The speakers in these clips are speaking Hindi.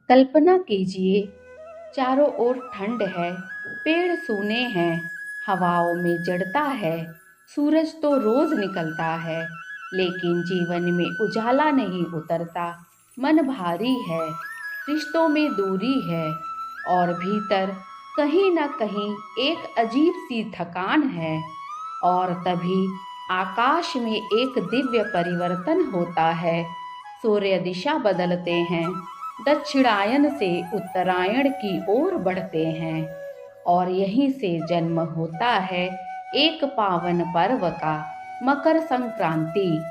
कल्पना कीजिए, चारों ओर ठंड है, पेड़ सूने हैं, हवाओं में जड़ता है, सूरज तो रोज निकलता है, लेकिन जीवन में उजाला नहीं उतरता। मन भारी है, रिश्तों में दूरी है, और भीतर कहीं न कहीं एक अजीब सी थकान है। और तभी आकाश में एक दिव्य परिवर्तन होता है। सूर्य दिशा बदलते हैं, दक्षिणायन से उत्तरायण की ओर बढ़ते हैं, और यहीं से जन्म होता है एक पावन पर्व का, मकर संक्रांति।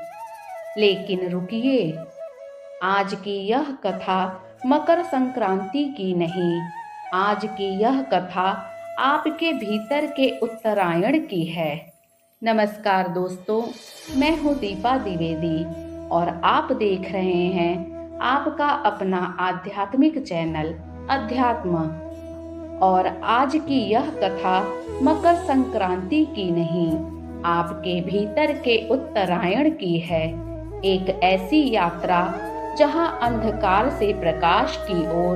लेकिन रुकिए, आज की यह कथा मकर संक्रांति की नहीं। आज की यह कथा आपके भीतर के उत्तरायण की है। नमस्कार दोस्तों, मैं हूँ दीपा द्विवेदी, और आप देख रहे हैं आपका अपना आध्यात्मिक चैनल अध्यात्म। और आज की यह कथा मकर संक्रांति की नहीं, आपके भीतर के उत्तरायण की है। एक ऐसी यात्रा जहां अंधकार से प्रकाश की ओर,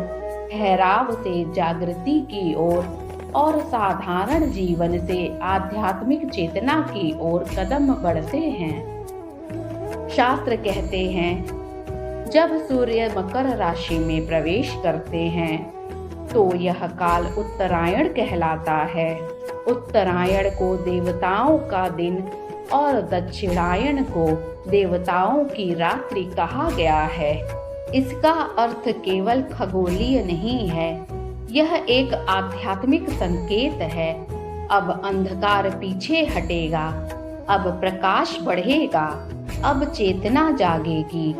ठहराव से जागृति की ओर, और साधारण जीवन से आध्यात्मिक चेतना की ओर कदम बढ़ते हैं। शास्त्र कहते हैं, जब सूर्य मकर राशि में प्रवेश करते हैं तो यह काल उत्तरायण कहलाता है। उत्तरायण को देवताओं का दिन और दक्षिणायन को देवताओं की रात्रि कहा गया है। इसका अर्थ केवल खगोलीय नहीं है, यह एक आध्यात्मिक संकेत है। अब अंधकार पीछे हटेगा, अब प्रकाश बढ़ेगा, अब चेतना जागेगी।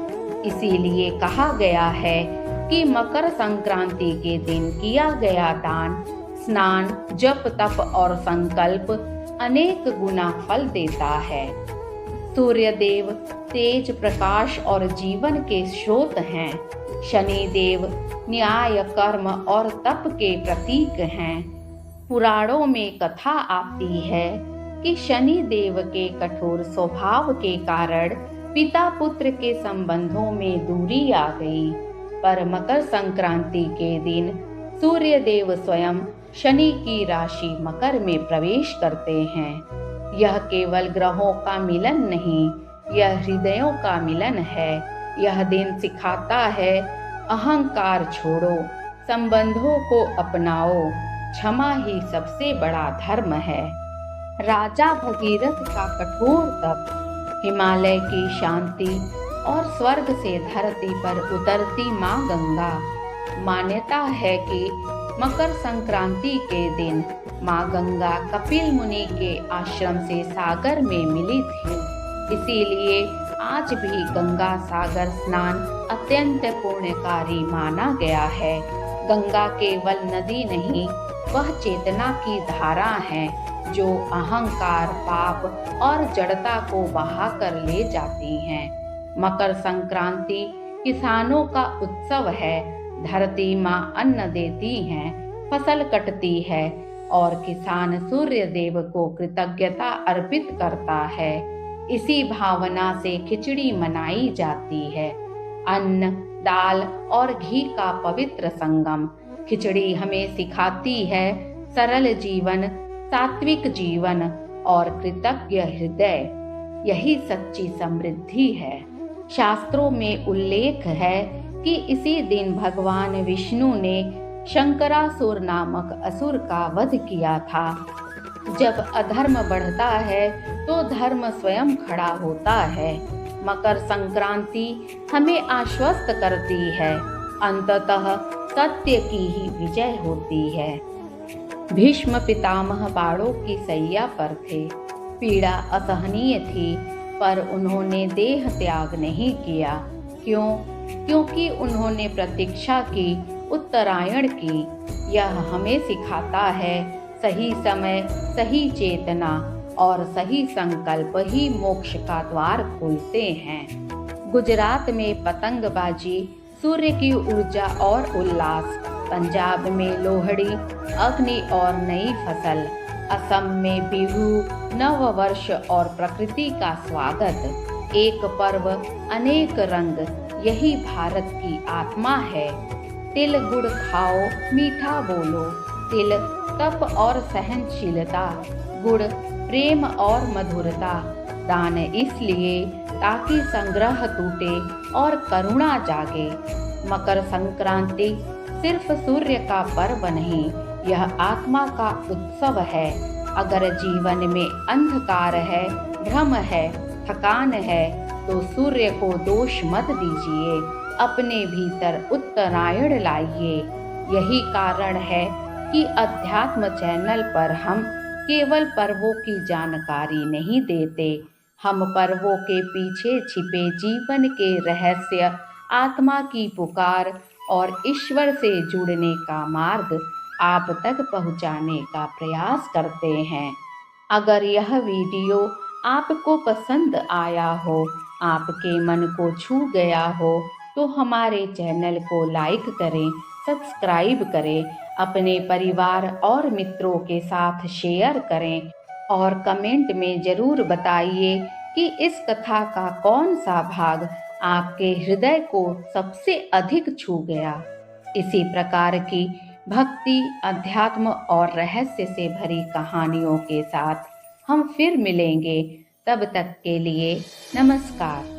इसीलिए कहा गया है कि मकर संक्रांति के दिन किया गया दान, स्नान, जप, तप और संकल्प अनेक गुना फल देता है। सूर्य देव तेज, प्रकाश और जीवन के स्रोत हैं। शनि देव न्याय, कर्म और तप के प्रतीक हैं। पुराणों में कथा आती है कि शनि देव के कठोर स्वभाव के कारण पिता पुत्र के संबंधों में दूरी आ गई। पर मकर संक्रांति के दिन सूर्य देव स्वयं शनि की राशि मकर में प्रवेश करते हैं। यह केवल ग्रहों का मिलन नहीं, यह हृदयों का मिलन है। यह दिन सिखाता है, अहंकार छोड़ो, संबंधों को अपनाओ, क्षमा ही सबसे बड़ा धर्म है। राजा भगीरथ का कठोर तप, हिमालय की शांति और स्वर्ग से धरती पर उतरती माँ गंगा। मान्यता है कि मकर संक्रांति के दिन माँ गंगा कपिल मुनि के आश्रम से सागर में मिली थी। इसीलिए आज भी गंगा सागर स्नान अत्यंत पुण्यकारी माना गया है। गंगा केवल नदी नहीं, वह चेतना की धारा है जो अहंकार, पाप और जड़ता को बहाकर ले जाती हैं। मकर संक्रांति किसानों का उत्सव है। धरती माँ अन्न देती है, फसल कटती है, और किसान सूर्य देव को कृतज्ञता अर्पित करता है। इसी भावना से खिचड़ी मनाई जाती है। अन्न, दाल और घी का पवित्र संगम। खिचड़ी हमें सिखाती है सरल जीवन, सात्विक जीवन और कृतज्ञ हृदय। यही सच्ची समृद्धि है। शास्त्रों में उल्लेख है कि इसी दिन भगवान विष्णु ने शंकरासुर नामक असुर का वध किया था। जब अधर्म बढ़ता है तो धर्म स्वयं खड़ा होता है। मकर संक्रांति हमें आश्वस्त करती है, अंततः सत्य की ही विजय होती है। भीष्म पितामह बाणों की सैया पर थे। पीड़ा असहनीय थी, पर उन्होंने देह त्याग नहीं किया। क्यों? क्योंकि उन्होंने प्रतीक्षा की उत्तरायण की। यह हमें सिखाता है, सही समय, सही चेतना और सही संकल्प ही मोक्ष का द्वार खोलते हैं। गुजरात में पतंगबाजी, सूर्य की ऊर्जा और उल्लास। पंजाब में लोहड़ी, अग्नि और नई फसल। असम में बिहू, नव वर्ष और प्रकृति का स्वागत। एक पर्व, अनेक रंग, यही भारत की आत्मा है। तिल गुड़ खाओ, मीठा बोलो। तिल तप और सहनशीलता, गुड़ प्रेम और मधुरता। दान इसलिए ताकि संग्रह टूटे और करुणा जागे। मकर संक्रांति सिर्फ सूर्य का पर्व नहीं, यह आत्मा का उत्सव है। अगर जीवन में अंधकार है, भ्रम है, थकान है, तो सूर्य को दोष मत दीजिए, अपने भीतर उत्तरायण लाइए। यही कारण है कि अध्यात्म चैनल पर हम केवल पर्वों की जानकारी नहीं देते, हम पर्वों के पीछे छिपे जीवन के रहस्य, आत्मा की पुकार और ईश्वर से जुड़ने का मार्ग आप तक पहुंचाने का प्रयास करते हैं। अगर यह वीडियो आपको पसंद आया हो, आपके मन को छू गया हो, तो हमारे चैनल को लाइक करें, सब्सक्राइब करें, अपने परिवार और मित्रों के साथ शेयर करें और कमेंट में ज़रूर बताइए कि इस कथा का कौन सा भाग आपके हृदय को सबसे अधिक छू गया। इसी प्रकार की भक्ति, अध्यात्म और रहस्य से भरी कहानियों के साथ हम फिर मिलेंगे। तब तक के लिए नमस्कार।